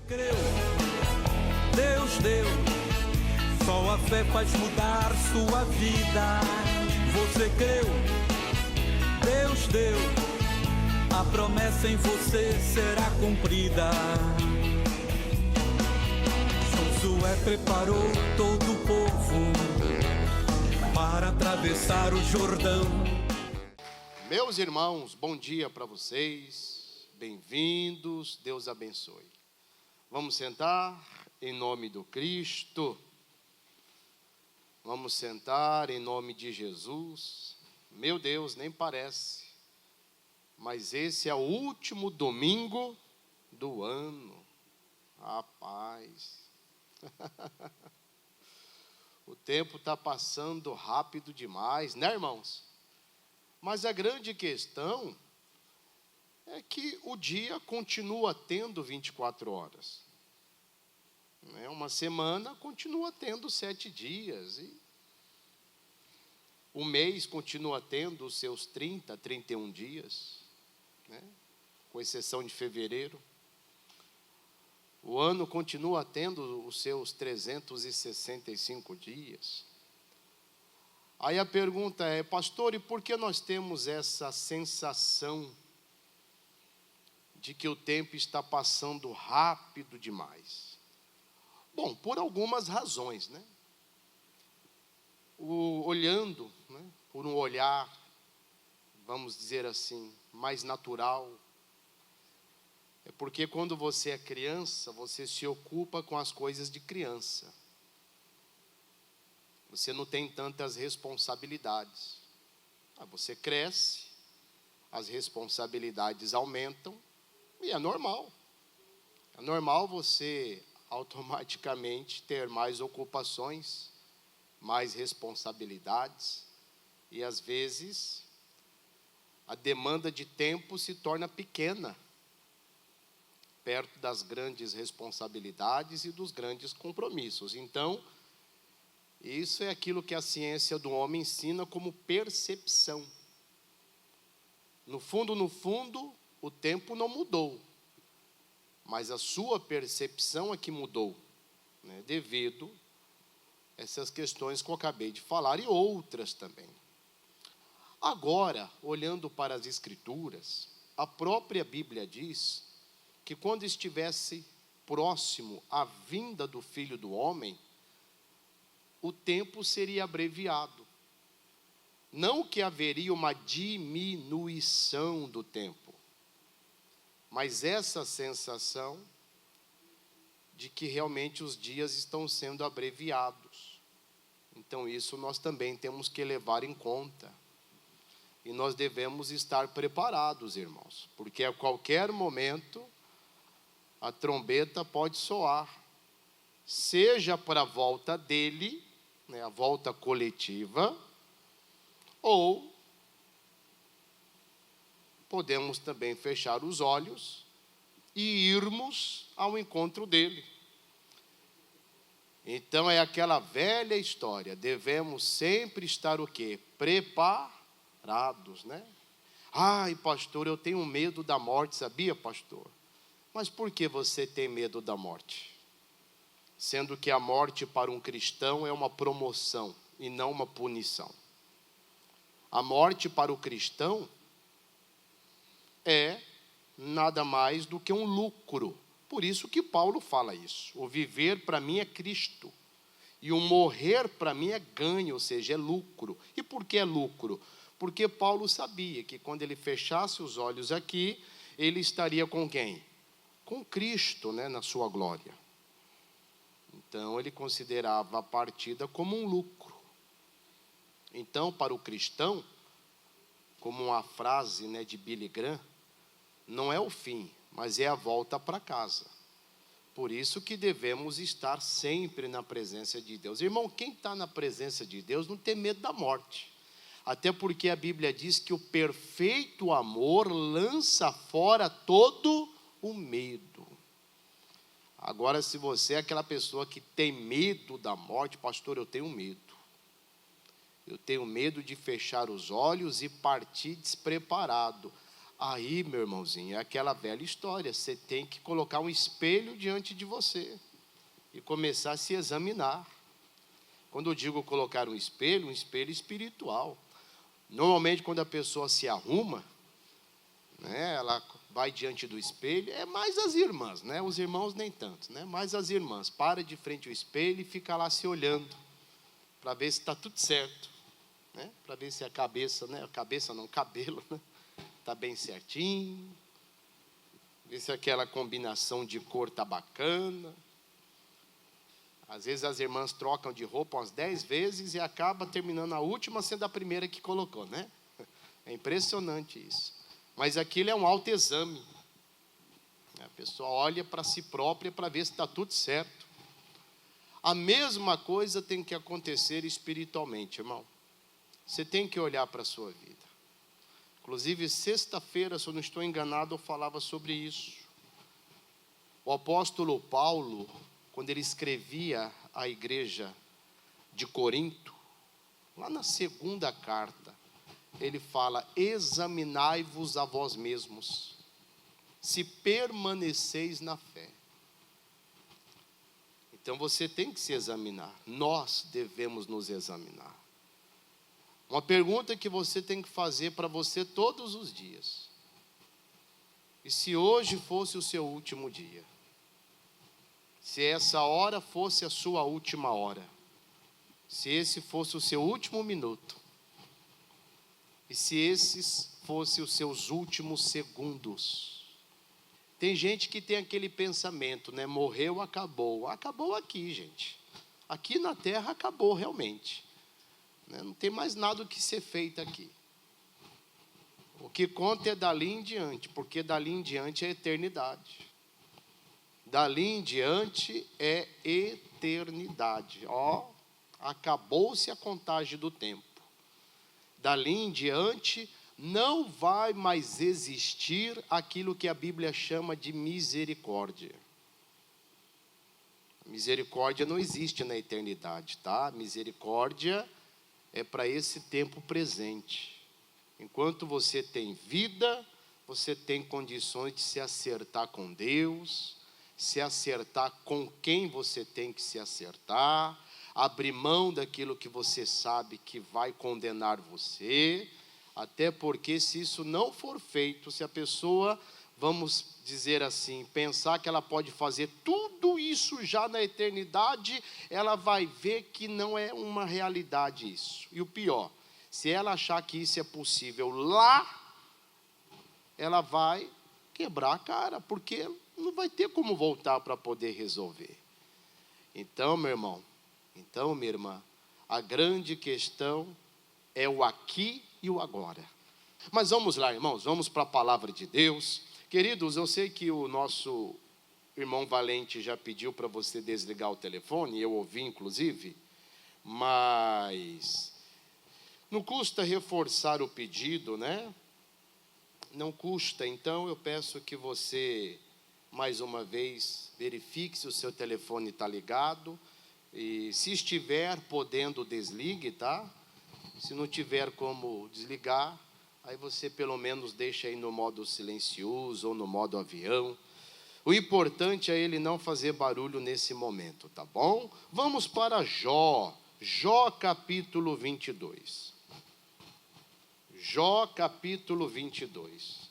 Creu, Deus deu, só a fé faz mudar sua vida. Você creu, Deus deu, a promessa em você será cumprida. Josué preparou todo o povo para atravessar o Jordão. Meus irmãos, bom dia para vocês, bem-vindos, Deus abençoe. Vamos sentar em nome do Cristo. Vamos sentar em nome de Jesus. Meu Deus, nem parece, mas esse é o último domingo do ano. Rapaz, o tempo está passando rápido demais, né, irmãos? Mas a grande questão é que o dia continua tendo 24 horas. Uma semana continua tendo 7 dias. E o mês continua tendo os seus 30, 31 dias, né? Com exceção de fevereiro. O ano continua tendo os seus 365 dias. Aí a pergunta é, pastor, e por que nós temos essa sensação de que o tempo está passando rápido demais? Bom, por algumas razões, né? Olhando, né, por um olhar, vamos dizer assim, mais natural, é porque quando você é criança, você se ocupa com as coisas de criança. Você não tem tantas responsabilidades. Você cresce, as responsabilidades aumentam, e é normal. É normal você automaticamente ter mais ocupações, mais responsabilidades, e às vezes a demanda de tempo se torna pequena, perto das grandes responsabilidades e dos grandes compromissos. Então, isso é aquilo que a ciência do homem ensina como percepção. No fundo, o tempo não mudou, mas a sua percepção é que mudou, né, devido a essas questões que eu acabei de falar e outras também. Agora, olhando para as Escrituras, a própria Bíblia diz que quando estivesse próximo à vinda do Filho do Homem, o tempo seria abreviado. Não que haveria uma diminuição do tempo, mas essa sensação de que realmente os dias estão sendo abreviados. Então isso nós também temos que levar em conta. E nós devemos estar preparados, irmãos, porque a qualquer momento a trombeta pode soar, seja para a volta dele, né, a volta coletiva, ou podemos também fechar os olhos e irmos ao encontro dele. Então é aquela velha história, devemos sempre estar o quê? Preparados, né? Ai, pastor, eu tenho medo da morte, sabia, pastor? Mas por que você tem medo da morte? Sendo que a morte para um cristão é uma promoção e não uma punição. A morte para o cristão é nada mais do que um lucro. Por isso que Paulo fala isso. O viver para mim é Cristo. E o morrer para mim é ganho, ou seja, é lucro. E por que é lucro? Porque Paulo sabia que quando ele fechasse os olhos aqui, ele estaria com quem? Com Cristo, né, na sua glória. Então ele considerava a partida como um lucro. Então, para o cristão, como uma frase, né, de Billy Graham, não é o fim, mas é a volta para casa. Por isso que devemos estar sempre na presença de Deus. Irmão, quem está na presença de Deus não tem medo da morte. Até porque a Bíblia diz que o perfeito amor lança fora todo o medo. Agora, se você é aquela pessoa que tem medo da morte, pastor, eu tenho medo. Eu tenho medo de fechar os olhos e partir despreparado. Aí, meu irmãozinho, é aquela velha história. Você tem que colocar um espelho diante de você e começar a se examinar. Quando eu digo colocar um espelho espiritual. Normalmente, quando a pessoa se arruma, né, ela vai diante do espelho, é mais as irmãs, né? Os irmãos nem tanto, né? Mais as irmãs, para de frente ao espelho e fica lá se olhando, para ver se está tudo certo, né? Para ver se a cabeça, né? A cabeça não, o cabelo, né? Está bem certinho, ver se aquela combinação de cor está bacana. Às vezes as irmãs trocam de roupa umas 10 vezes e acaba terminando a última sendo a primeira que colocou, né? É impressionante isso. Mas aquilo é um autoexame. A pessoa olha para si própria para ver se está tudo certo. A mesma coisa tem que acontecer espiritualmente, irmão. Você tem que olhar para a sua vida. Inclusive, sexta-feira, se eu não estou enganado, eu falava sobre isso. O apóstolo Paulo, quando ele escrevia à igreja de Corinto, lá na segunda carta, ele fala: examinai-vos a vós mesmos, se permaneceis na fé. Então você tem que se examinar, nós devemos nos examinar. Uma pergunta que você tem que fazer para você todos os dias: e se hoje fosse o seu último dia? Se essa hora fosse a sua última hora? Se esse fosse o seu último minuto? E se esses fossem os seus últimos segundos? Tem gente que tem aquele pensamento, né? Morreu, acabou. Acabou aqui, gente. Aqui na terra acabou realmente. Não tem mais nada o que ser feito aqui. O que conta é dali em diante, porque dali em diante é eternidade. Dali em diante é eternidade. Acabou-se a contagem do tempo. Dali em diante não vai mais existir aquilo que a Bíblia chama de misericórdia. Misericórdia não existe na eternidade, tá? Misericórdia é para esse tempo presente. Enquanto você tem vida, você tem condições de se acertar com Deus, se acertar com quem você tem que se acertar, abrir mão daquilo que você sabe que vai condenar você, até porque se isso não for feito, se a pessoa, vamos dizer assim, pensar que ela pode fazer tudo isso já na eternidade, ela vai ver que não é uma realidade isso. E o pior, se ela achar que isso é possível lá, ela vai quebrar a cara, porque não vai ter como voltar para poder resolver. Então, meu irmão, então, minha irmã, a grande questão é o aqui e o agora. Mas vamos lá, irmãos, vamos para a palavra de Deus. Queridos, eu sei que o nosso irmão Valente já pediu para você desligar o telefone, eu ouvi inclusive, mas não custa reforçar o pedido, né? Não custa, então eu peço que você, mais uma vez, verifique se o seu telefone está ligado, e se estiver podendo, desligue, tá? Se não tiver como desligar, aí você pelo menos deixa aí no modo silencioso ou no modo avião. O importante é ele não fazer barulho nesse momento, tá bom? Vamos para Jó. Jó capítulo 22. Jó capítulo 22.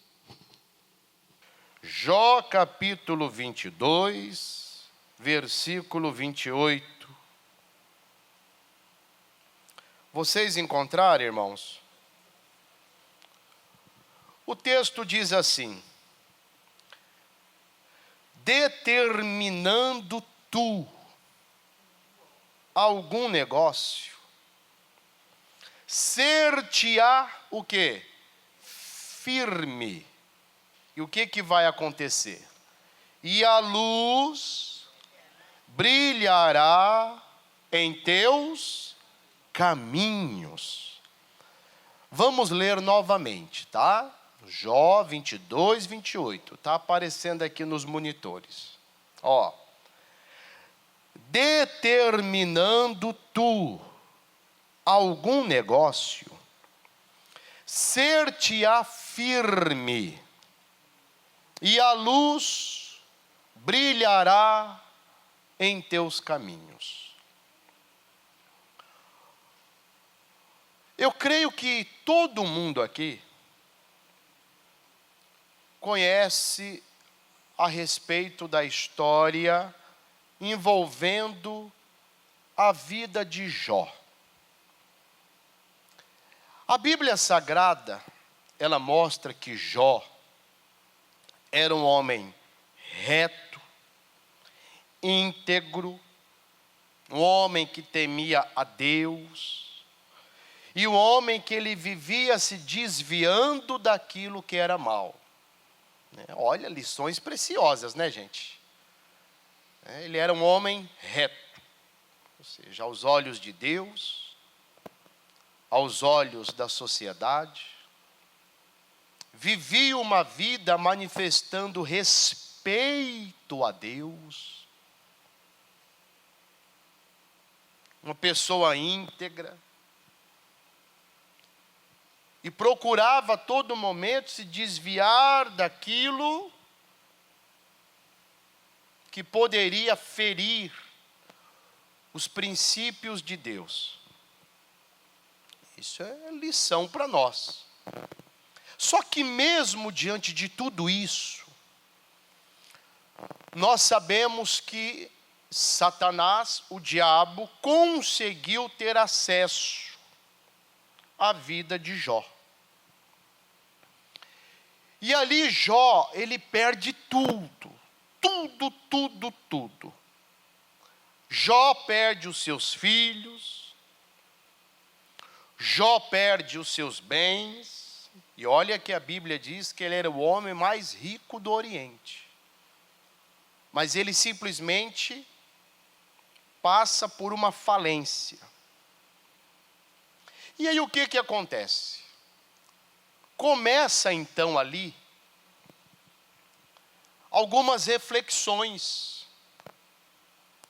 Jó capítulo 22, versículo 28. Vocês encontraram, irmãos? O texto diz assim: determinando tu algum negócio, ser-te-á o quê? Firme. E o que vai acontecer? E a luz brilhará em teus caminhos. Vamos ler novamente, tá? Jó 22, 28. Está aparecendo aqui nos monitores. Determinando tu algum negócio, ser-te-á firme, e a luz brilhará em teus caminhos. Eu creio que todo mundo aqui conhece a respeito da história envolvendo a vida de Jó. A Bíblia Sagrada, ela mostra que Jó era um homem reto, íntegro, um homem que temia a Deus, e um homem que ele vivia se desviando daquilo que era mal. Olha, lições preciosas, né, gente? Ele era um homem reto, ou seja, aos olhos de Deus, aos olhos da sociedade, vivia uma vida manifestando respeito a Deus, uma pessoa íntegra, e procurava a todo momento se desviar daquilo que poderia ferir os princípios de Deus. Isso é lição para nós. Só que mesmo diante de tudo isso, nós sabemos que Satanás, o diabo, conseguiu ter acesso à vida de Jó. E ali Jó, ele perde tudo. Tudo. Jó perde os seus filhos, Jó perde os seus bens, e olha que a Bíblia diz que ele era o homem mais rico do Oriente. Mas ele simplesmente passa por uma falência. E aí o que acontece? Começa então ali algumas reflexões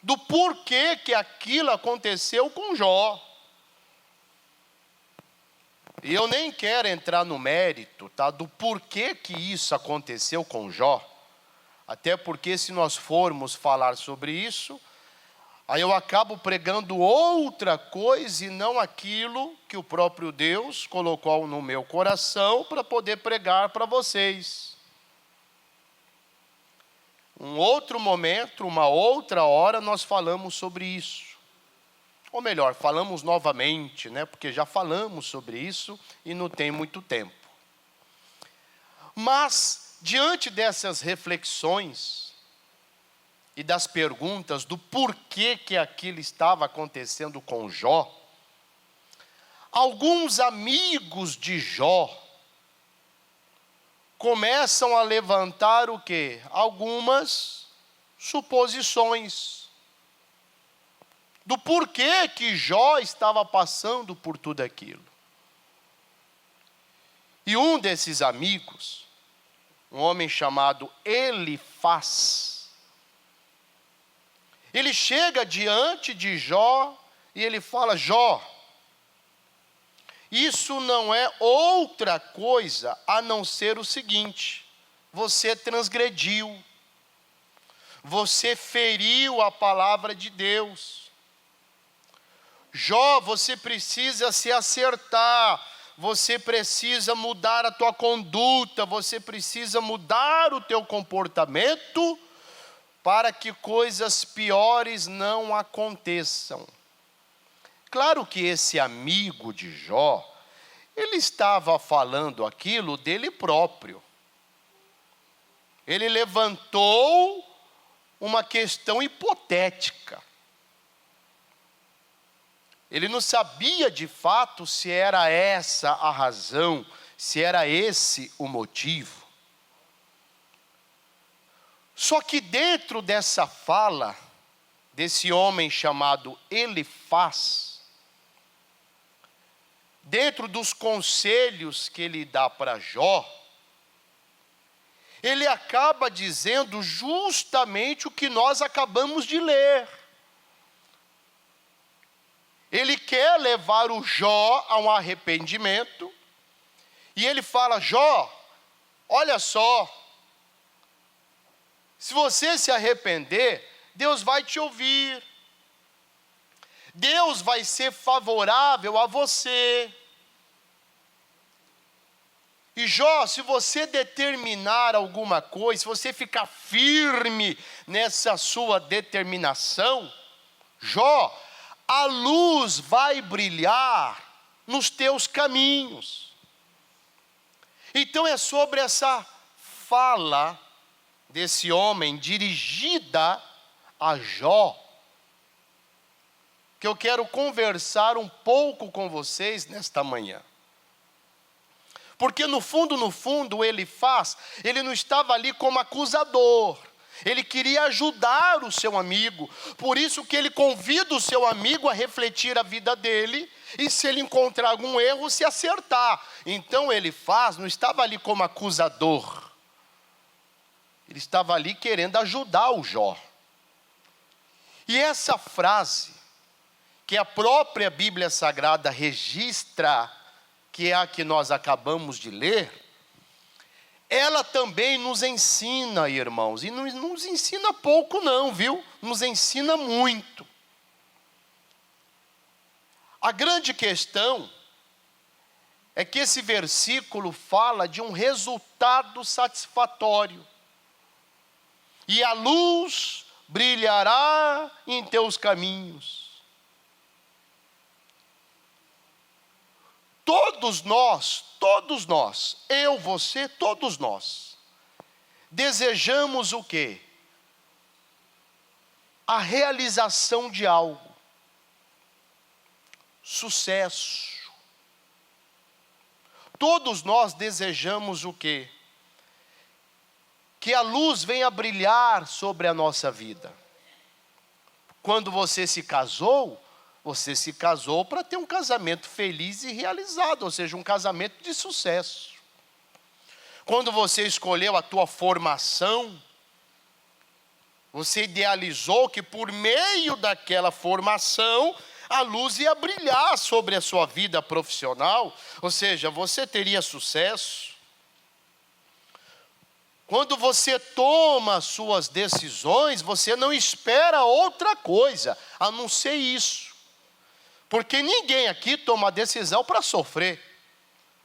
do porquê que aquilo aconteceu com Jó. E eu nem quero entrar no mérito, tá, do porquê que isso aconteceu com Jó. Até porque se nós formos falar sobre isso, aí eu acabo pregando outra coisa e não aquilo que o próprio Deus colocou no meu coração para poder pregar para vocês. Um outro momento, uma outra hora, nós falamos sobre isso. Ou melhor, falamos novamente, né? Porque já falamos sobre isso e não tem muito tempo. Mas, diante dessas reflexões e das perguntas do porquê que aquilo estava acontecendo com Jó, alguns amigos de Jó começam a levantar o quê? Algumas suposições do porquê que Jó estava passando por tudo aquilo. E um desses amigos, um homem chamado Elifaz, ele chega diante de Jó e ele fala: Jó, isso não é outra coisa a não ser o seguinte: você transgrediu, você feriu a palavra de Deus. Jó, você precisa se acertar, você precisa mudar a tua conduta, você precisa mudar o teu comportamento para que coisas piores não aconteçam. Claro que esse amigo de Jó, ele estava falando aquilo dele próprio. Ele levantou uma questão hipotética. Ele não sabia de fato se era essa a razão, se era esse o motivo. Só que dentro dessa fala, desse homem chamado Elifaz, dentro dos conselhos que ele dá para Jó, ele acaba dizendo justamente o que nós acabamos de ler. Ele quer levar o Jó a um arrependimento, e ele fala: Jó, olha só, Se você se arrepender, Deus vai te ouvir. Deus vai ser favorável a você. E Jó, se você determinar alguma coisa, se você ficar firme nessa sua determinação, Jó, a luz vai brilhar nos teus caminhos. Então é sobre essa fala desse homem dirigida a Jó que eu quero conversar um pouco com vocês nesta manhã. Porque no fundo, ele não estava ali como acusador. Ele queria ajudar o seu amigo. Por isso que ele convida o seu amigo a refletir a vida dele. E se ele encontrar algum erro, se acertar. Então não estava ali como acusador. Ele estava ali querendo ajudar o Jó. E essa frase, que a própria Bíblia Sagrada registra, que é a que nós acabamos de ler, ela também nos ensina, irmãos, e não nos ensina pouco não, viu? Nos ensina muito. A grande questão é que esse versículo fala de um resultado satisfatório. E a luz brilhará em teus caminhos. Todos nós, eu, você, todos nós, desejamos o quê? A realização de algo, sucesso. Todos nós desejamos o quê? Que a luz venha brilhar sobre a nossa vida. Quando você se casou para ter um casamento feliz e realizado, ou seja, um casamento de sucesso. Quando você escolheu a tua formação, você idealizou que por meio daquela formação, a luz ia brilhar sobre a sua vida profissional, ou seja, você teria sucesso. Quando você toma as suas decisões, você não espera outra coisa, a não ser isso. Porque ninguém aqui toma decisão para sofrer.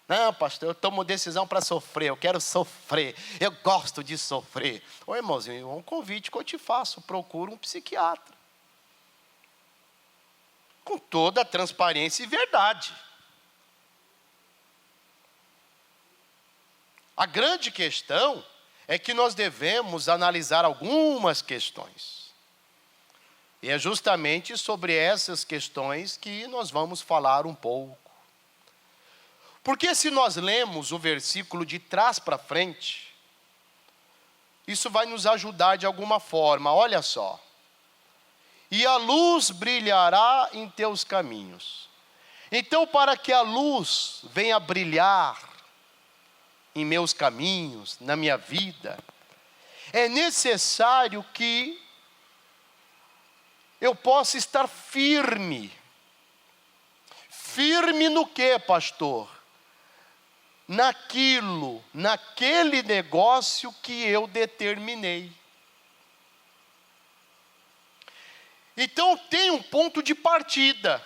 Não, pastor, eu tomo decisão para sofrer, eu quero sofrer, eu gosto de sofrer. Ô irmãozinho, um convite que eu te faço, procura um psiquiatra. Com toda a transparência e verdade. A grande questão é que nós devemos analisar algumas questões. E é justamente sobre essas questões que nós vamos falar um pouco. Porque se nós lemos o versículo de trás para frente, isso vai nos ajudar de alguma forma. Olha só. E a luz brilhará em teus caminhos. Então, para que a luz venha brilhar em meus caminhos, na minha vida, é necessário que eu possa estar firme. Firme no quê, pastor? Naquele negócio que eu determinei. Então tem um ponto de partida.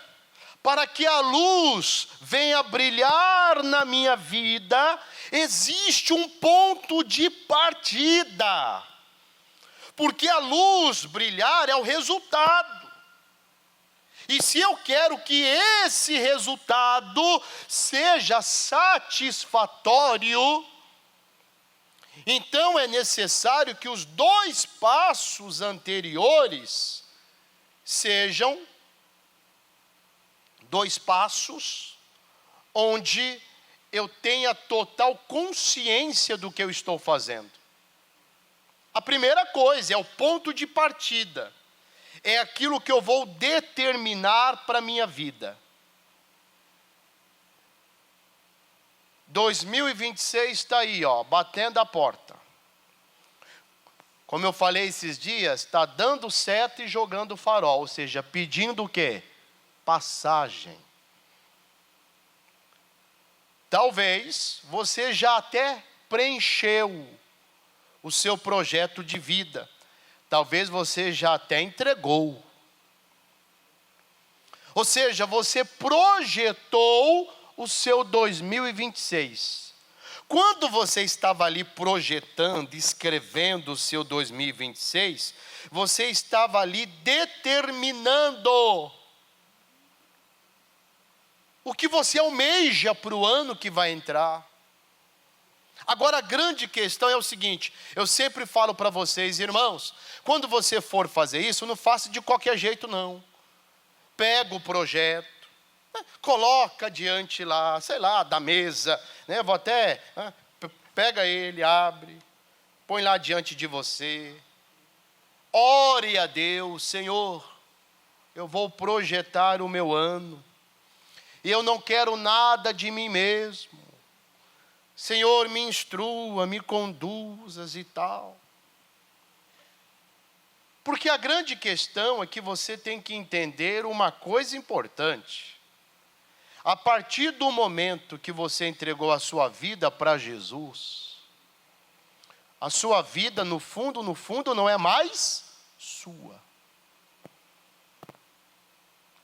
Para que a luz venha brilhar na minha vida, existe um ponto de partida. Porque a luz brilhar é o resultado. E se eu quero que esse resultado seja satisfatório, então é necessário que os 2 passos anteriores sejam 2 passos onde eu tenha total consciência do que eu estou fazendo. A primeira coisa é o ponto de partida. É aquilo que eu vou determinar para a minha vida. 2026 está aí, batendo a porta. Como eu falei esses dias, está dando seta e jogando farol, ou seja, pedindo o quê? Passagem. Talvez você já até preencheu o seu projeto de vida. Talvez você já até entregou. Ou seja, você projetou o seu 2026. Quando você estava ali projetando, escrevendo o seu 2026, você estava ali determinando o que você almeja para o ano que vai entrar. Agora a grande questão é o seguinte, eu sempre falo para vocês, irmãos, quando você for fazer isso, não faça de qualquer jeito não. Pega o projeto, coloca diante lá, sei lá, da mesa, né? Vou até, pega ele, abre, põe lá diante de você, ore a Deus, Senhor, eu vou projetar o meu ano, e eu não quero nada de mim mesmo, Senhor, me instrua, me conduzas e tal. Porque a grande questão é que você tem que entender uma coisa importante. A partir do momento que você entregou a sua vida para Jesus, a sua vida no fundo não é mais sua.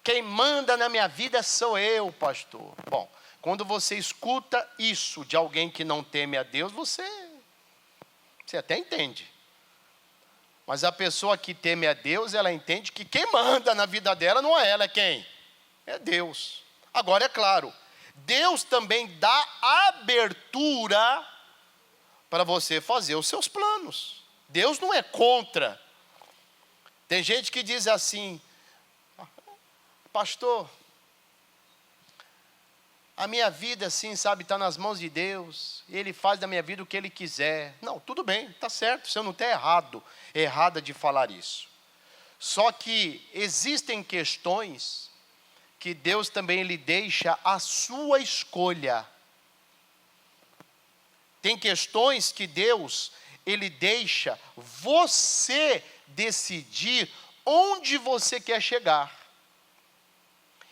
Quem manda na minha vida sou eu, pastor. Bom, quando você escuta isso de alguém que não teme a Deus, você até entende. Mas a pessoa que teme a Deus, ela entende que quem manda na vida dela não é ela, é quem? É Deus. Agora é claro, Deus também dá abertura para você fazer os seus planos. Deus não é contra. Tem gente que diz assim, pastor, a minha vida assim, sabe, está nas mãos de Deus, Ele faz da minha vida o que Ele quiser. Não, tudo bem, está certo, você não está errada de falar isso. Só que existem questões que Deus também lhe deixa a sua escolha. Tem questões que Deus, Ele deixa você decidir onde você quer chegar.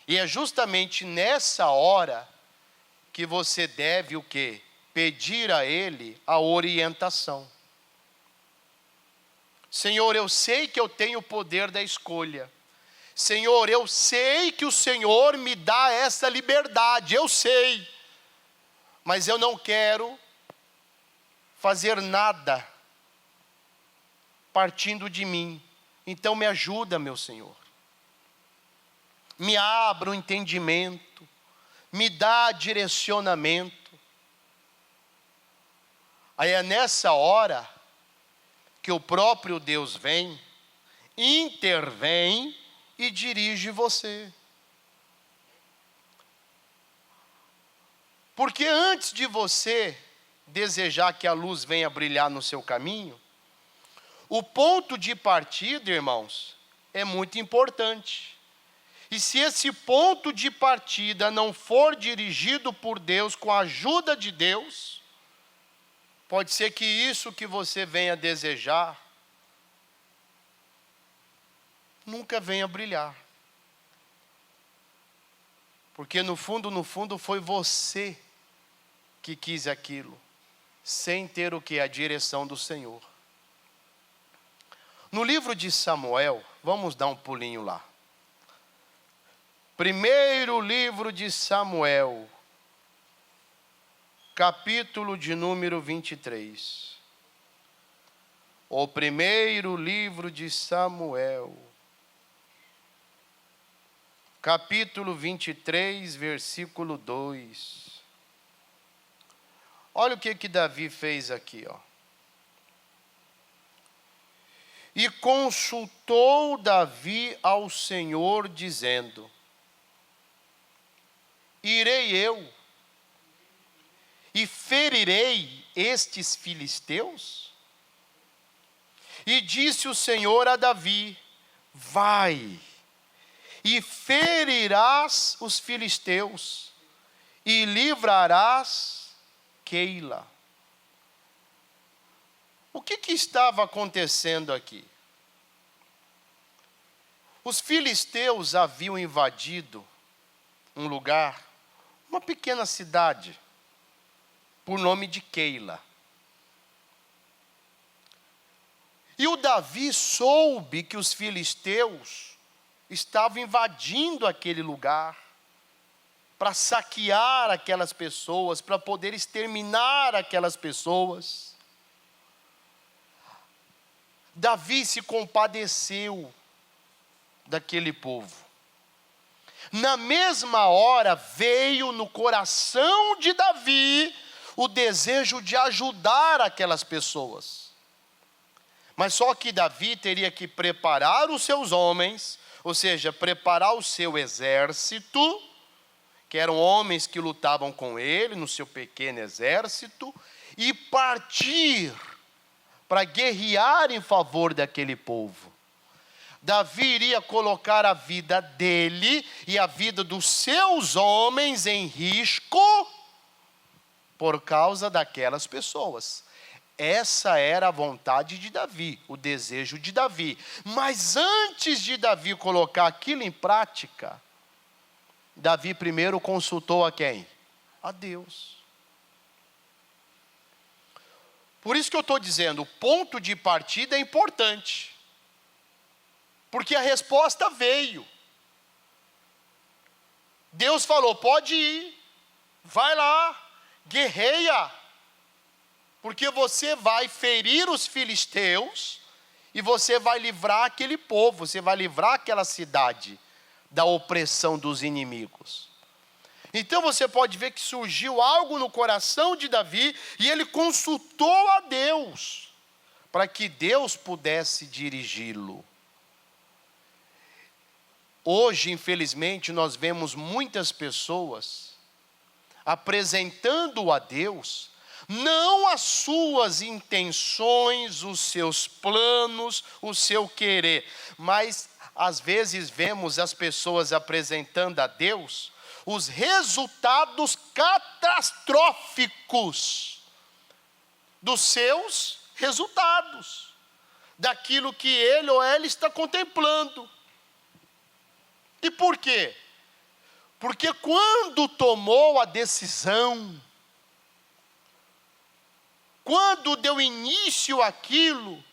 E é justamente nessa hora que você deve o quê? Pedir a Ele a orientação. Senhor, eu sei que eu tenho o poder da escolha. Senhor, eu sei que o Senhor me dá essa liberdade, eu sei. Mas eu não quero fazer nada partindo de mim. Então me ajuda, meu Senhor. Me abra o entendimento, me dá direcionamento. Aí é nessa hora que o próprio Deus vem, intervém e dirige você. Porque antes de você desejar que a luz venha brilhar no seu caminho, o ponto de partida, irmãos, é muito importante. E se esse ponto de partida não for dirigido por Deus, com a ajuda de Deus, pode ser que isso que você venha desejar, nunca venha brilhar. Porque no fundo foi você que quis aquilo, sem ter o que? A direção do Senhor. No livro de Samuel, vamos dar um pulinho lá. Primeiro livro de Samuel, capítulo de número 23. O primeiro livro de Samuel, capítulo 23, versículo 2. Olha o que Davi fez aqui, ó. E consultou Davi ao Senhor, dizendo: irei eu e ferirei estes filisteus? E disse o Senhor a Davi: vai, e ferirás os filisteus, e livrarás Keila. O que estava acontecendo aqui? Os filisteus haviam invadido um lugar, uma pequena cidade, por nome de Keila. E o Davi soube que os filisteus estavam invadindo aquele lugar para saquear aquelas pessoas, para poder exterminar aquelas pessoas. Davi se compadeceu daquele povo. Na mesma hora veio no coração de Davi o desejo de ajudar aquelas pessoas. Mas só que Davi teria que preparar os seus homens, ou seja, preparar o seu exército, que eram homens que lutavam com ele no seu pequeno exército, e partir para guerrear em favor daquele povo. Davi iria colocar a vida dele e a vida dos seus homens em risco por causa daquelas pessoas. Essa era a vontade de Davi, o desejo de Davi. Mas antes de Davi colocar aquilo em prática, Davi primeiro consultou a quem? A Deus. Por isso que eu estou dizendo, o ponto de partida é importante. Porque a resposta veio. Deus falou, pode ir, vai lá, guerreia. Porque você vai ferir os filisteus e você vai livrar aquele povo, você vai livrar aquela cidade da opressão dos inimigos. Então você pode ver que surgiu algo no coração de Davi e ele consultou a Deus para que Deus pudesse dirigi-lo. Hoje, infelizmente, nós vemos muitas pessoas apresentando a Deus não as suas intenções, os seus planos, o seu querer, mas às vezes vemos as pessoas apresentando a Deus os resultados catastróficos dos seus resultados, daquilo que ele ou ela está contemplando. E por quê? Porque quando tomou a decisão, quando deu início àquilo,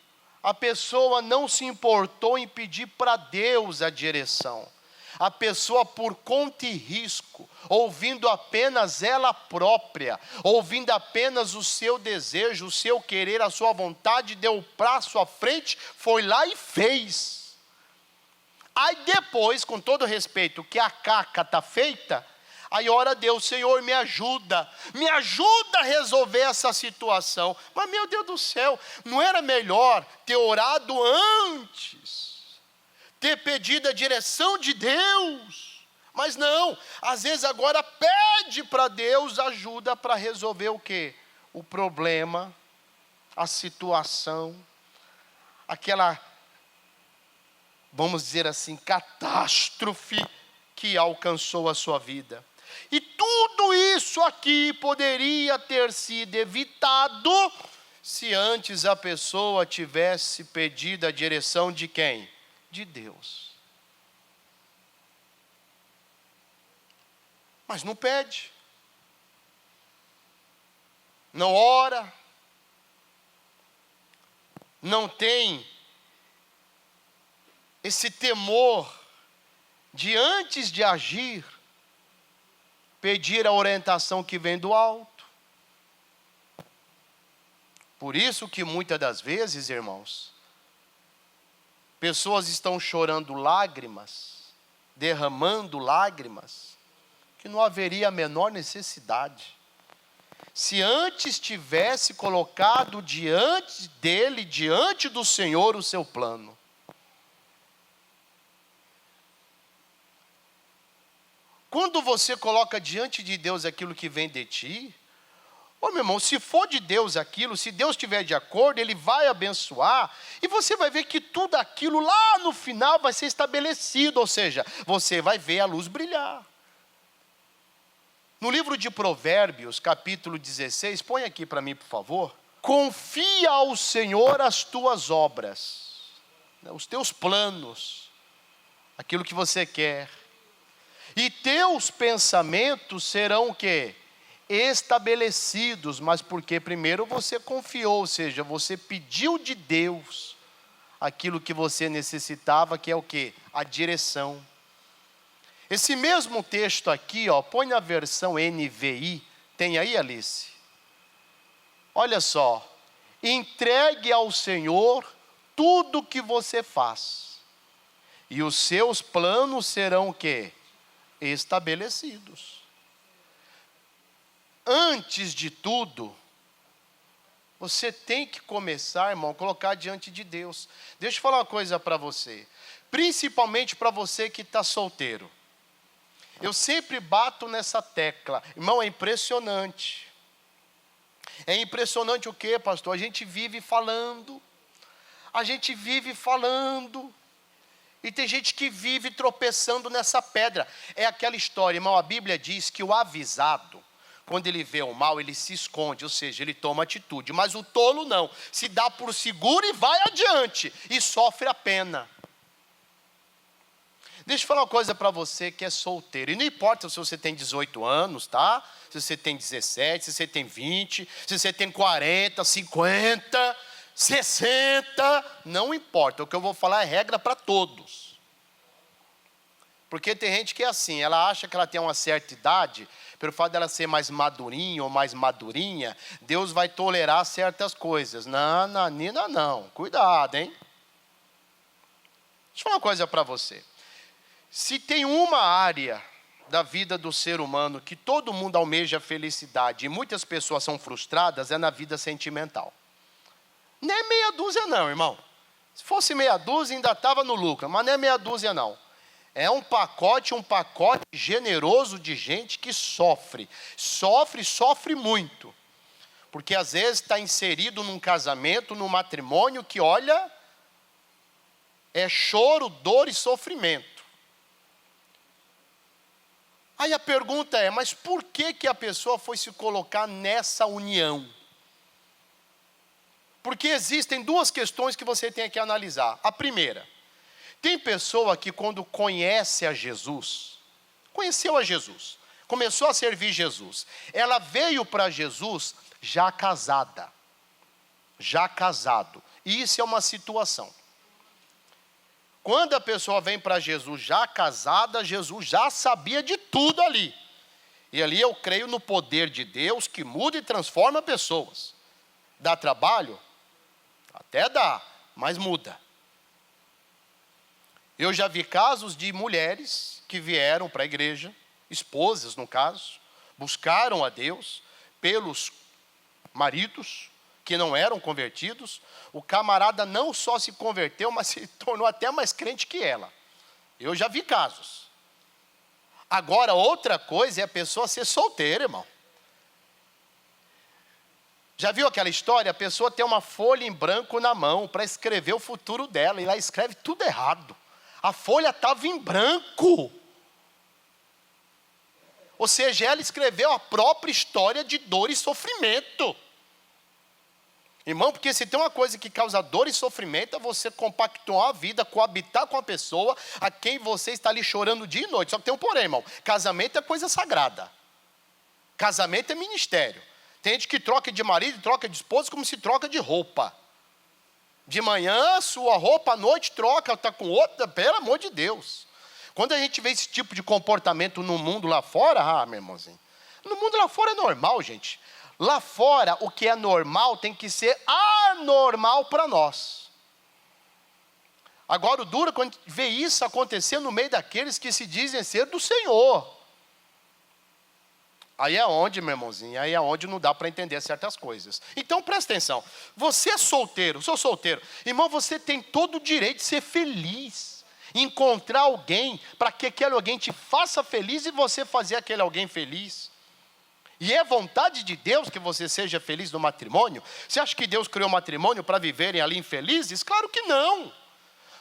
a pessoa não se importou em pedir para Deus a direção. A pessoa, por conta e risco, ouvindo apenas ela própria, ouvindo apenas o seu desejo, o seu querer, a sua vontade, deu o braço à frente, foi lá e fez. Aí depois, com todo respeito, que a caca está feita, aí ora a Deus, Senhor, me ajuda a resolver essa situação. Mas meu Deus do céu, não era melhor ter orado antes? Ter pedido a direção de Deus? Mas não, às vezes agora pede para Deus ajuda para resolver o quê? O problema, a situação, aquela, vamos dizer assim, catástrofe que alcançou a sua vida. E tudo isso aqui poderia ter sido evitado se antes a pessoa tivesse pedido a direção de quem? De Deus. Mas não pede. Não ora. Não tem esse temor de antes de agir, pedir a orientação que vem do alto. Por isso que muitas das vezes, irmãos, pessoas estão chorando lágrimas, derramando lágrimas, que não haveria a menor necessidade. Se antes tivesse colocado diante dele, diante do Senhor, o seu plano. Quando você coloca diante de Deus aquilo que vem de ti, ô meu irmão, se for de Deus aquilo, se Deus estiver de acordo, Ele vai abençoar, e você vai ver que tudo aquilo lá no final vai ser estabelecido, ou seja, você vai ver a luz brilhar. No livro de Provérbios, capítulo 16, põe aqui para mim, por favor. Confia ao Senhor as tuas obras, os teus planos, aquilo que você quer. E teus pensamentos serão o quê? Estabelecidos, mas porque primeiro você confiou, ou seja, você pediu de Deus aquilo que você necessitava, que é o quê? A direção. Esse mesmo texto aqui, ó, põe na versão NVI, tem aí, Alice? Olha só, entregue ao Senhor tudo que você faz, e os seus planos serão o quê? Estabelecidos. Antes de tudo, você tem que começar, irmão, a colocar diante de Deus. Deixa eu falar uma coisa para você, principalmente para você que está solteiro. Eu sempre bato nessa tecla, irmão, é impressionante. É impressionante o quê, pastor? A gente vive falando, e tem gente que vive tropeçando nessa pedra. É aquela história, irmão, a Bíblia diz que o avisado, quando ele vê o mal, ele se esconde, ou seja, ele toma atitude. Mas o tolo não, se dá por seguro e vai adiante, e sofre a pena. Deixa eu falar uma coisa para você que é solteiro, e não importa se você tem 18 anos, tá? Se você tem 17, se você tem 20, se você tem 40, 50, 60, não importa, o que eu vou falar é regra para todos. Porque tem gente que é assim, ela acha que ela tem uma certa idade, pelo fato dela ser mais madurinha ou mais madurinha, Deus vai tolerar certas coisas. Não, Nanina, não, cuidado, hein? Deixa eu falar uma coisa para você. Se tem uma área da vida do ser humano que todo mundo almeja felicidade e muitas pessoas são frustradas, é na vida sentimental. Não é meia dúzia não, irmão. Se fosse meia dúzia ainda estava no lucro, mas não é meia dúzia não. É um pacote generoso de gente que sofre muito. Porque às vezes está inserido num casamento, num matrimônio que, olha, é choro, dor e sofrimento. Aí a pergunta é, mas por que a pessoa foi se colocar nessa união? Porque existem duas questões que você tem que analisar. A primeira, tem pessoa que quando conheceu a Jesus, começou a servir Jesus, ela veio para Jesus já casada, e isso é uma situação. Quando a pessoa vem para Jesus já casada, Jesus já sabia de tudo ali. E ali eu creio no poder de Deus que muda e transforma pessoas. Dá trabalho? Até dá, mas muda. Eu já vi casos de mulheres que vieram para a igreja, esposas no caso, buscaram a Deus pelos maridos que não eram convertidos. O camarada não só se converteu, mas se tornou até mais crente que ela. Eu já vi casos. Agora, outra coisa é a pessoa ser solteira, irmão. Já viu aquela história? A pessoa tem uma folha em branco na mão para escrever o futuro dela, e ela escreve tudo errado. A folha estava em branco. Ou seja, ela escreveu a própria história de dor e sofrimento. Irmão, porque se tem uma coisa que causa dor e sofrimento, é você compactuar a vida, coabitar com a pessoa a quem você está ali chorando dia e noite. Só que tem um porém, irmão. Casamento é coisa sagrada. Casamento é ministério. Tem gente que troca de marido, troca de esposa como se troca de roupa. De manhã, sua roupa, à noite troca, está com outra, pelo amor de Deus. Quando a gente vê esse tipo de comportamento no mundo lá fora, meu irmãozinho, no mundo lá fora é normal, gente. Lá fora, o que é normal tem que ser anormal para nós. Agora, o duro é quando vê isso acontecer no meio daqueles que se dizem ser do Senhor. Aí é onde, meu irmãozinho, aí é onde não dá para entender certas coisas. Então, presta atenção. Você é solteiro, sou solteiro. Irmão, você tem todo o direito de ser feliz. Encontrar alguém para que aquele alguém te faça feliz e você fazer aquele alguém feliz. E é vontade de Deus que você seja feliz no matrimônio? Você acha que Deus criou o matrimônio para viverem ali infelizes? Claro que não.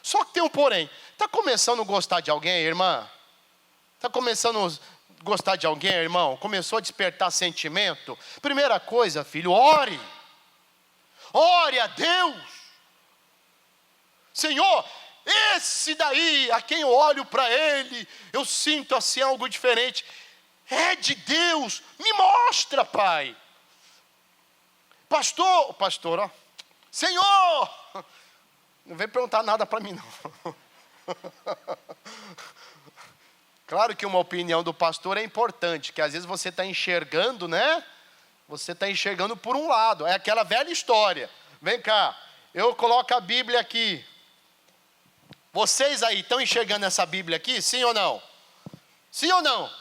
Só que tem um porém. Está começando a gostar de alguém, irmã? Está começando a gostar de alguém, irmão? Começou a despertar sentimento? Primeira coisa, filho, ore. Ore a Deus. Senhor, esse daí, a quem eu olho para ele, eu sinto assim algo diferente. É de Deus, me mostra, Pai. Pastor, ó, Senhor, Não vem perguntar nada para mim, não. Claro que uma opinião do pastor é importante, que às vezes você está enxergando, né? Você está enxergando por um lado. É aquela velha história. Vem cá, eu coloco a Bíblia aqui. Vocês aí estão enxergando essa Bíblia aqui? Sim ou não? Sim ou não?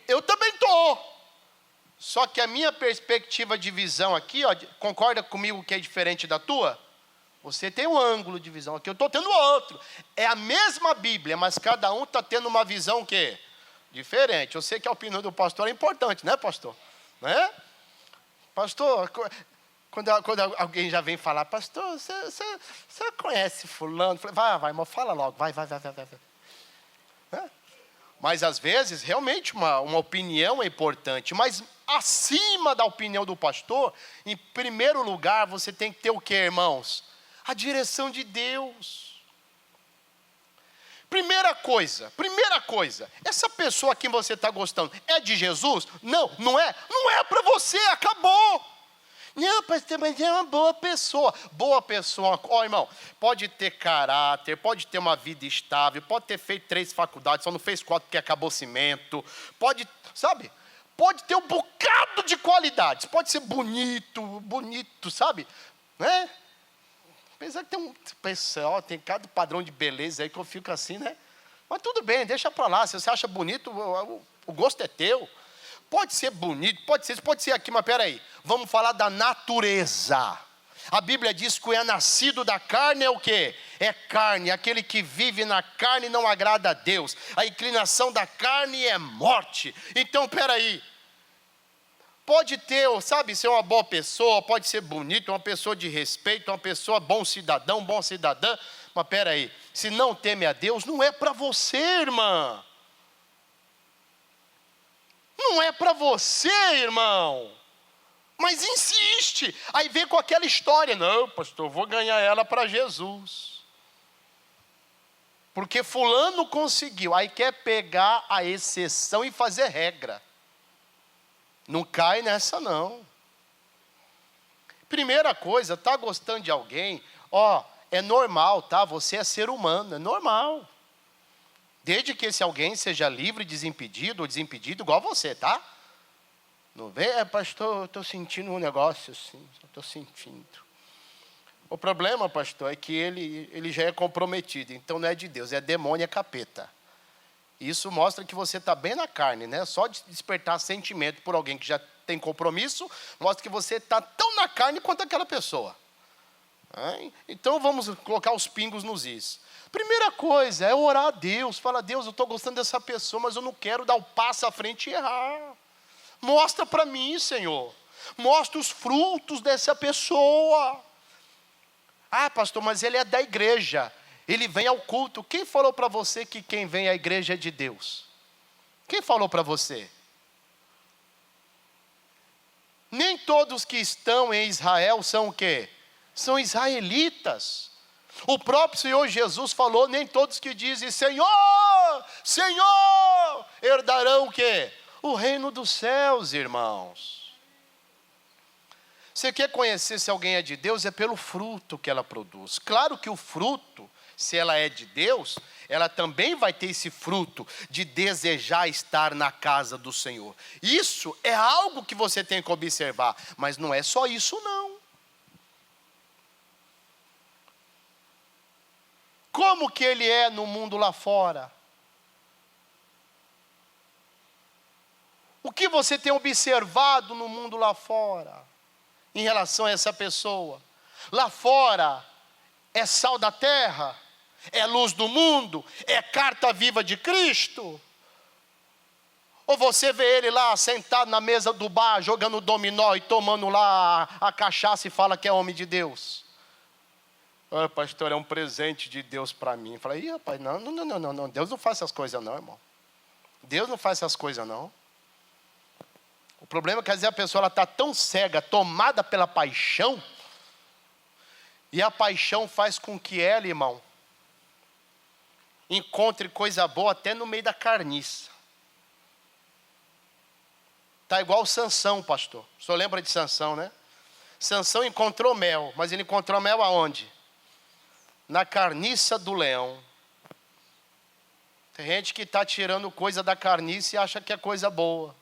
Eu também estou. Só que a minha perspectiva de visão aqui, ó, concorda comigo que é diferente da tua? Você tem um ângulo de visão aqui, eu estou tendo outro. É a mesma Bíblia, mas cada um está tendo uma visão o quê? Diferente. Eu sei que a opinião do pastor é importante, né, pastor? Né? Pastor, quando alguém já vem falar, pastor, você conhece fulano? Vai, mas fala logo, vai. Né? Mas às vezes, realmente, uma opinião é importante. Mas acima da opinião do pastor, em primeiro lugar, você tem que ter o quê, irmãos? A direção de Deus. Primeira coisa, essa pessoa a quem você está gostando é de Jesus? Não é para você, acabou. Não, pastor, mas é uma boa pessoa. Boa pessoa, irmão, pode ter caráter, pode ter uma vida estável, pode ter feito 3 faculdades, só não fez 4 porque acabou cimento, pode ter um bocado de qualidades, pode ser bonito, sabe? Né? Apesar que tem cada padrão de beleza aí que eu fico assim, né? Mas tudo bem, deixa para lá. Se você acha bonito, o gosto é teu. Pode ser bonito, pode ser aqui, mas peraí. Vamos falar da natureza. A Bíblia diz que o é nascido da carne é o quê? É carne. Aquele que vive na carne não agrada a Deus. A inclinação da carne é morte. Então, peraí. Pode ter, ser uma boa pessoa, pode ser bonito, uma pessoa de respeito, uma pessoa bom cidadão, bom cidadã. Mas peraí, se não teme a Deus, não é para você, irmã. Não é para você, irmão. Mas insiste. Aí vem com aquela história. Não, pastor, vou ganhar ela para Jesus. Porque fulano conseguiu. Aí quer pegar a exceção e fazer regra. Não cai nessa, não. Primeira coisa, está gostando de alguém? É normal, tá? Você é ser humano, é normal. Desde que esse alguém seja livre, desimpedido ou desimpedido, igual você, tá? Não vê? Pastor, eu estou sentindo um negócio assim, estou sentindo. O problema, pastor, é que ele já é comprometido, então não é de Deus, é demônio, é capeta. Isso mostra que você está bem na carne, né? Só de despertar sentimento por alguém que já tem compromisso, mostra que você está tão na carne quanto aquela pessoa. Então vamos colocar os pingos nos is. Primeira coisa é orar a Deus. Fala, Deus, eu estou gostando dessa pessoa, mas eu não quero dar o passo à frente e errar. Mostra para mim, Senhor. Mostra os frutos dessa pessoa. Pastor, mas ele é da igreja. Ele vem ao culto. Quem falou para você que quem vem à igreja é de Deus? Quem falou para você? Nem todos que estão em Israel são o quê? São israelitas. O próprio Senhor Jesus falou, nem todos que dizem Senhor, Senhor, herdarão o quê? O reino dos céus, irmãos. Você quer conhecer se alguém é de Deus? É pelo fruto que ela produz. Claro que o fruto, se ela é de Deus, ela também vai ter esse fruto de desejar estar na casa do Senhor. Isso é algo que você tem que observar, mas não é só isso não. Como que ele é no mundo lá fora? O que você tem observado no mundo lá fora, em relação a essa pessoa? Lá fora, é sal da terra? É luz do mundo? É carta viva de Cristo? Ou você vê ele lá sentado na mesa do bar, jogando dominó e tomando lá a cachaça e fala que é homem de Deus? Pastor, é um presente de Deus para mim. Falei, rapaz, não, Deus não faz essas coisas não, irmão. Deus não faz essas coisas não. O problema é que às vezes a pessoa está tão cega, tomada pela paixão, e a paixão faz com que ela, irmão, encontre coisa boa até no meio da carniça. Está igual Sansão, pastor. O senhor lembra de Sansão, né? Sansão encontrou mel, mas ele encontrou mel aonde? na carniça do leão. Tem gente que está tirando coisa da carniça e acha que é coisa boa.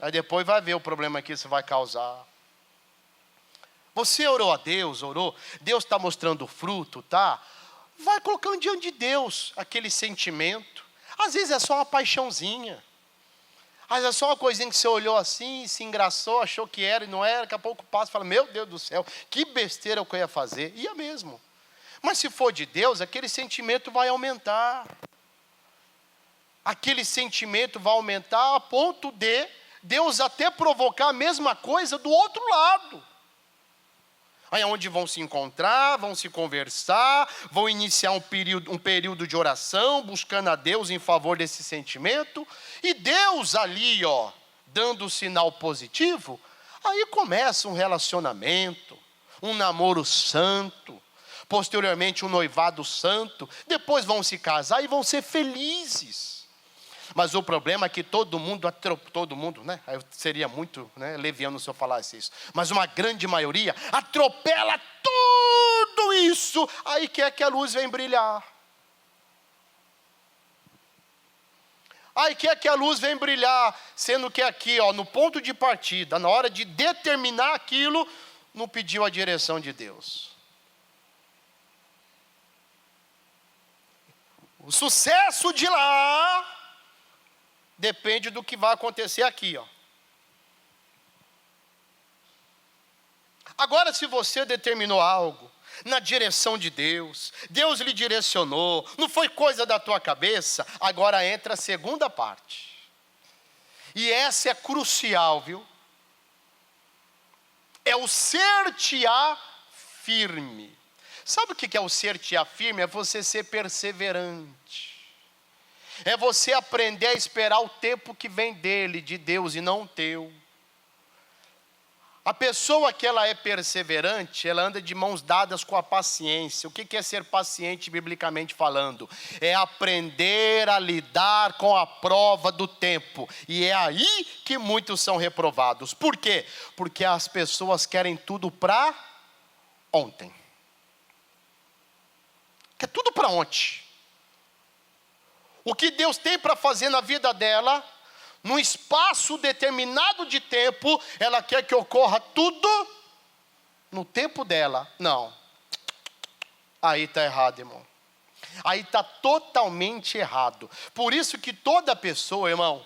Aí depois vai ver o problema que isso vai causar. Você orou a Deus, orou. Deus está mostrando o fruto, tá? Vai colocando diante de Deus aquele sentimento. Às vezes é só uma paixãozinha. Às vezes é só uma coisinha que você olhou assim, se engraçou, achou que era e não era. Daqui a pouco passa e fala, meu Deus do céu, que besteira que eu ia fazer. Ia mesmo. Mas se for de Deus, aquele sentimento vai aumentar. Aquele sentimento vai aumentar a ponto de Deus até provocar a mesma coisa do outro lado. Aí é onde vão se encontrar, vão se conversar, vão iniciar um período de oração, buscando a Deus em favor desse sentimento. E Deus ali, dando o sinal positivo, aí começa um relacionamento, um namoro santo. Posteriormente um noivado santo, depois vão se casar e vão ser felizes. Mas o problema é que todo mundo, né? Seria muito, né, leviano se eu falasse isso. Mas uma grande maioria atropela tudo isso, aí quer que a luz venha brilhar. Aí quer que a luz venha brilhar, sendo que aqui, no ponto de partida, na hora de determinar aquilo, não pediu a direção de Deus. O sucesso de lá depende do que vai acontecer aqui, Agora, se você determinou algo na direção de Deus, Deus lhe direcionou, não foi coisa da tua cabeça, agora entra a segunda parte. E essa é crucial, viu? É o certear firme. Sabe o que é o certear firme? É você ser perseverante. É você aprender a esperar o tempo que vem dele, de Deus, e não o teu. A pessoa que ela é perseverante, ela anda de mãos dadas com a paciência. O que é ser paciente, biblicamente falando? É aprender a lidar com a prova do tempo. E é aí que muitos são reprovados. Por quê? Porque as pessoas querem tudo para ontem. Quer tudo para ontem. O que Deus tem para fazer na vida dela, num espaço determinado de tempo, ela quer que ocorra tudo no tempo dela. Não. Aí está errado, irmão. Aí está totalmente errado. Por isso que toda pessoa, irmão,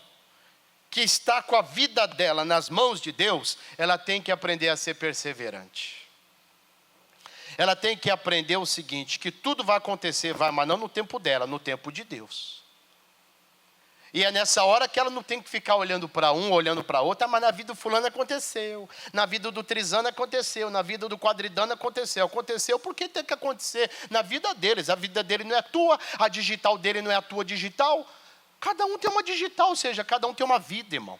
que está com a vida dela nas mãos de Deus, ela tem que aprender a ser perseverante. Ela tem que aprender o seguinte, que tudo vai acontecer, mas não no tempo dela, no tempo de Deus. E é nessa hora que ela não tem que ficar olhando para um, olhando para outro, mas na vida do fulano aconteceu, na vida do trisano aconteceu, na vida do quadridano aconteceu. Aconteceu porque tem que acontecer na vida deles. A vida dele não é tua, a digital dele não é a tua digital. Cada um tem uma digital, ou seja, cada um tem uma vida, irmão.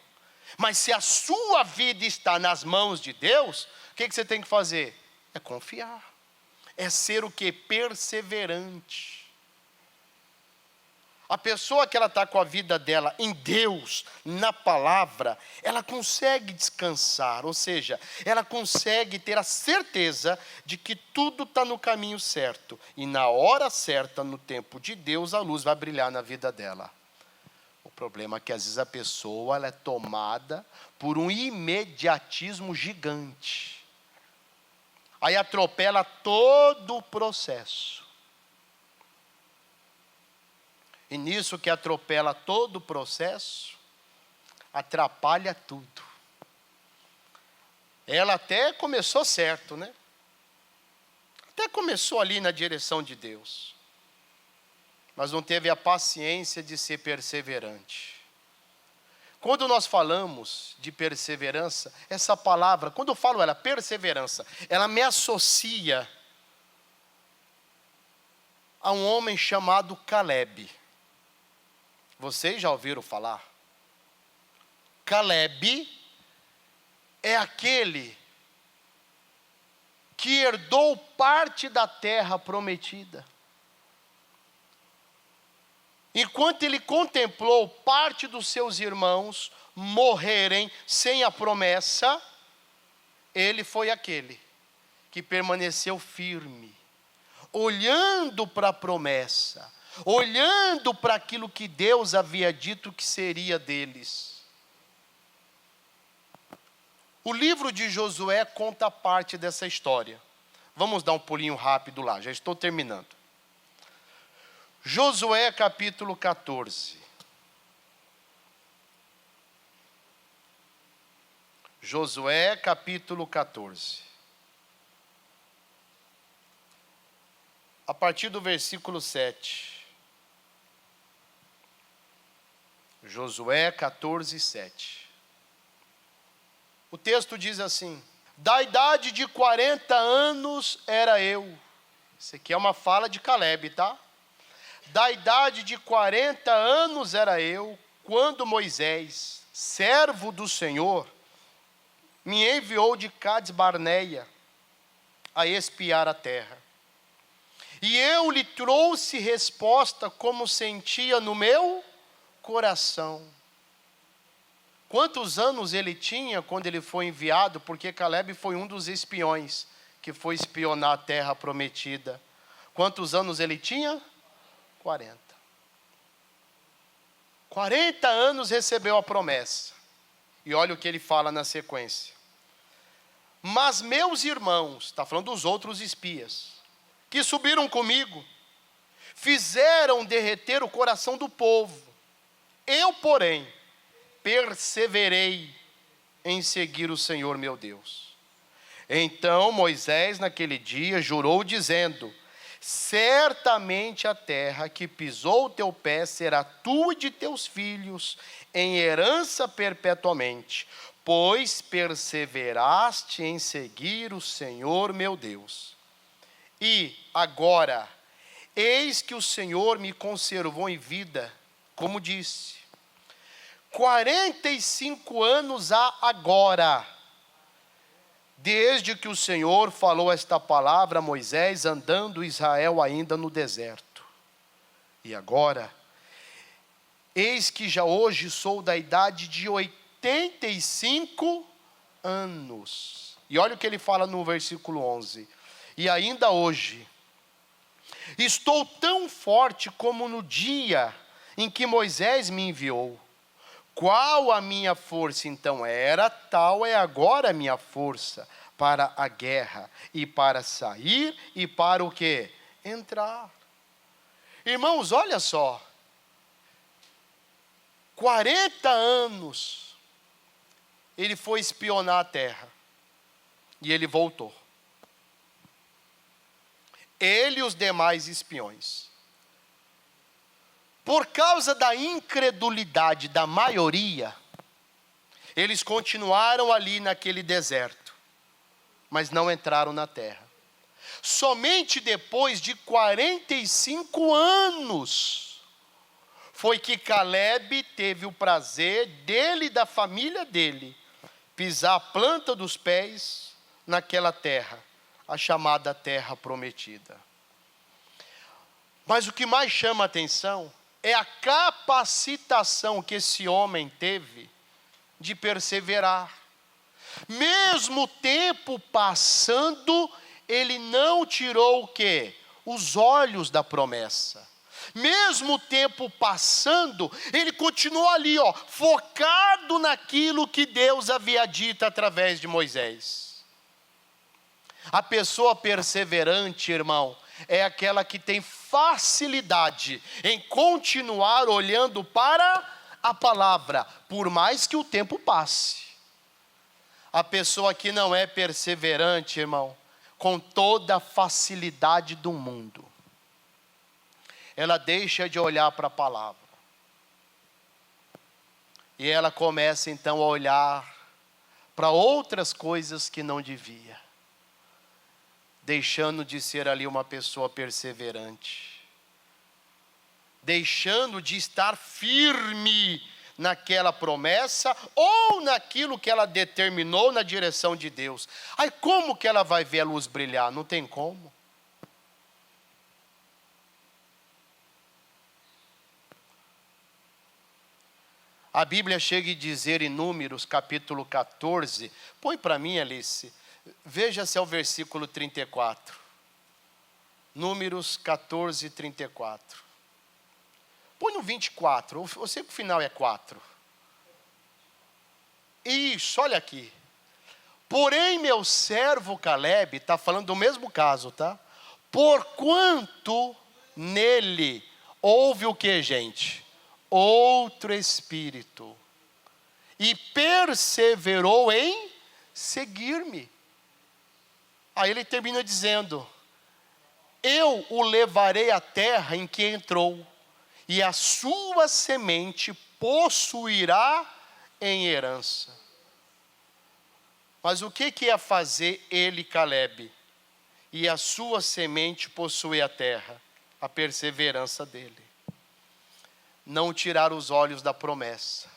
Mas se a sua vida está nas mãos de Deus, o que você tem que fazer? É confiar. É ser o quê? Perseverante. A pessoa que ela está com a vida dela em Deus, na palavra, ela consegue descansar, ou seja, ela consegue ter a certeza de que tudo está no caminho certo. E na hora certa, no tempo de Deus, a luz vai brilhar na vida dela. O problema é que às vezes a pessoa ela é tomada por um imediatismo gigante. Aí atropela todo o processo. E nisso que atropela todo o processo, atrapalha tudo. Ela até começou certo, né? Até começou ali na direção de Deus. Mas não teve a paciência de ser perseverante. Quando nós falamos de perseverança, essa palavra, quando eu falo ela, perseverança, ela me associa a um homem chamado Caleb. Vocês já ouviram falar? Caleb é aquele que herdou parte da terra prometida. Enquanto ele contemplou parte dos seus irmãos morrerem sem a promessa, ele foi aquele que permaneceu firme. olhando para a promessa, olhando para aquilo que Deus havia dito que seria deles. O livro de Josué conta parte dessa história. Vamos dar um pulinho rápido lá, já estou terminando. Josué capítulo 14. Josué capítulo 14. A partir do versículo 7. Josué 14, 7. O texto diz assim: da idade de 40 anos era eu. Isso aqui é uma fala de Calebe, tá? Da idade de 40 anos era eu, quando Moisés, servo do Senhor, me enviou de Cades Barneia a espiar a terra. E eu lhe trouxe resposta como sentia no meu coração. Quantos anos ele tinha quando ele foi enviado? Porque Calebe foi um dos espiões que foi espionar a terra prometida. Quantos anos ele tinha? 40. 40 anos recebeu a promessa. E olha o que ele fala na sequência. Mas meus irmãos, está falando dos outros espias, que subiram comigo, fizeram derreter o coração do povo. Eu, porém, perseverei em seguir o Senhor meu Deus. Então Moisés naquele dia jurou dizendo: certamente a terra que pisou o teu pé será tua e de teus filhos em herança perpetuamente, pois perseveraste em seguir o Senhor meu Deus. E agora, eis que o Senhor me conservou em vida, como disse, 45 anos há agora, desde que o Senhor falou esta palavra a Moisés, andando Israel ainda no deserto. E agora, eis que já hoje sou da idade de 85 anos. E olha o que ele fala no versículo 11. E ainda hoje, estou tão forte como no dia em que Moisés me enviou. Qual a minha força então era, tal é agora a minha força para a guerra, e para sair, e para o quê? Entrar. Irmãos, olha só, 40 anos, ele foi espionar a terra, e ele voltou. Ele e os demais espiões. Por causa da incredulidade da maioria, eles continuaram ali naquele deserto, mas não entraram na terra. Somente depois de 45 anos, foi que Calebe teve o prazer dele e da família dele, pisar a planta dos pés naquela terra, a chamada terra prometida. Mas o que mais chama a atenção é a capacitação que esse homem teve de perseverar. Mesmo o tempo passando, ele não tirou o quê? Os olhos da promessa. Mesmo o tempo passando, ele continuou ali, focado naquilo que Deus havia dito através de Moisés. A pessoa perseverante, irmão, é aquela que tem facilidade em continuar olhando para a palavra, por mais que o tempo passe. A pessoa que não é perseverante, irmão, com toda a facilidade do mundo, ela deixa de olhar para a palavra. E ela começa então a olhar para outras coisas que não devia, deixando de ser ali uma pessoa perseverante, deixando de estar firme naquela promessa ou naquilo que ela determinou na direção de Deus. Aí como que ela vai ver a luz brilhar? Não tem como. A Bíblia chega a dizer em Números capítulo 14, põe para mim, Alice, veja se é o versículo 34. Números 14, 34. Põe no 24, eu sei que o final é 4. Isso, olha aqui. Porém, meu servo Caleb, está falando do mesmo caso, tá? Porquanto nele houve o que, gente? Outro espírito. E perseverou em seguir-me. Aí ele termina dizendo: eu o levarei à terra em que entrou, e a sua semente possuirá em herança. Mas o que ia fazer ele, Caleb? E a sua semente possuir a terra? A perseverança dele. Não tirar os olhos da promessa.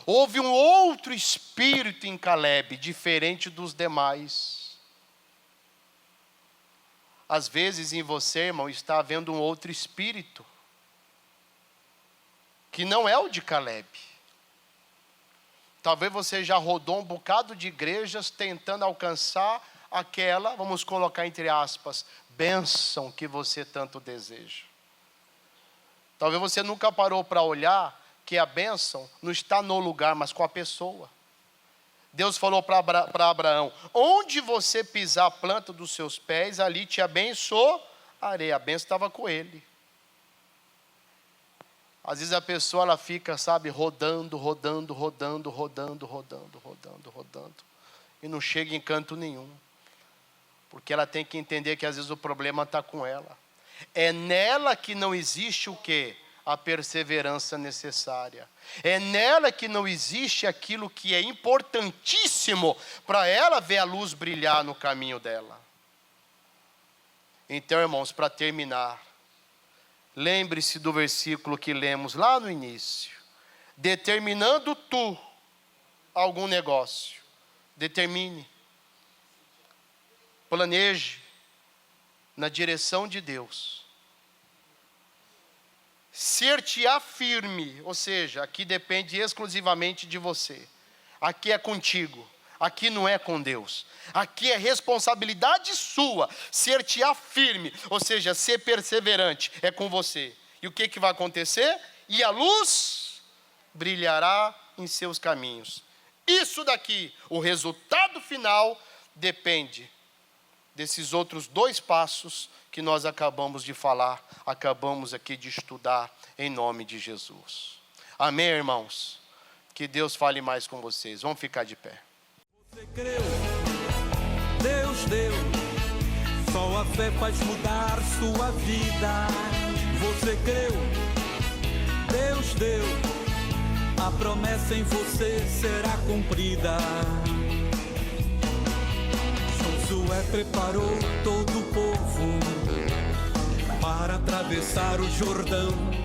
Houve um outro espírito em Caleb, diferente dos demais. Às vezes em você, irmão, está havendo um outro espírito, que não é o de Caleb. Talvez você já rodou um bocado de igrejas tentando alcançar aquela, vamos colocar entre aspas, bênção que você tanto deseja. Talvez você nunca parou para olhar que a bênção não está no lugar, mas com a pessoa. Deus falou para Abraão: onde você pisar a planta dos seus pés, ali te abençoarei. A bênção estava com ele. Às vezes a pessoa ela fica, sabe, rodando, e não chega em canto nenhum. Porque ela tem que entender que às vezes o problema está com ela. É nela que não existe o quê? A perseverança necessária. É nela que não existe aquilo que é importantíssimo para ela ver a luz brilhar no caminho dela. Então, irmãos, para terminar, lembre-se do versículo que lemos lá no início. Determinando tu algum negócio, determine, planeje na direção de Deus. Ser-te-á firme, ou seja, aqui depende exclusivamente de você. Aqui é contigo, aqui não é com Deus. Aqui é responsabilidade sua, ser-te-á firme, ou seja, ser perseverante, é com você. E o que vai acontecer? E a luz brilhará em seus caminhos. Isso daqui, o resultado final, depende desses outros 2 passos que nós acabamos de falar, acabamos aqui de estudar, em nome de Jesus. Amém, irmãos? Que Deus fale mais com vocês. Vamos ficar de pé. Você creu, Deus deu, só a fé faz mudar sua vida. Você creu, Deus deu, a promessa em você será cumprida. Josué preparou todo o povo para atravessar o Jordão.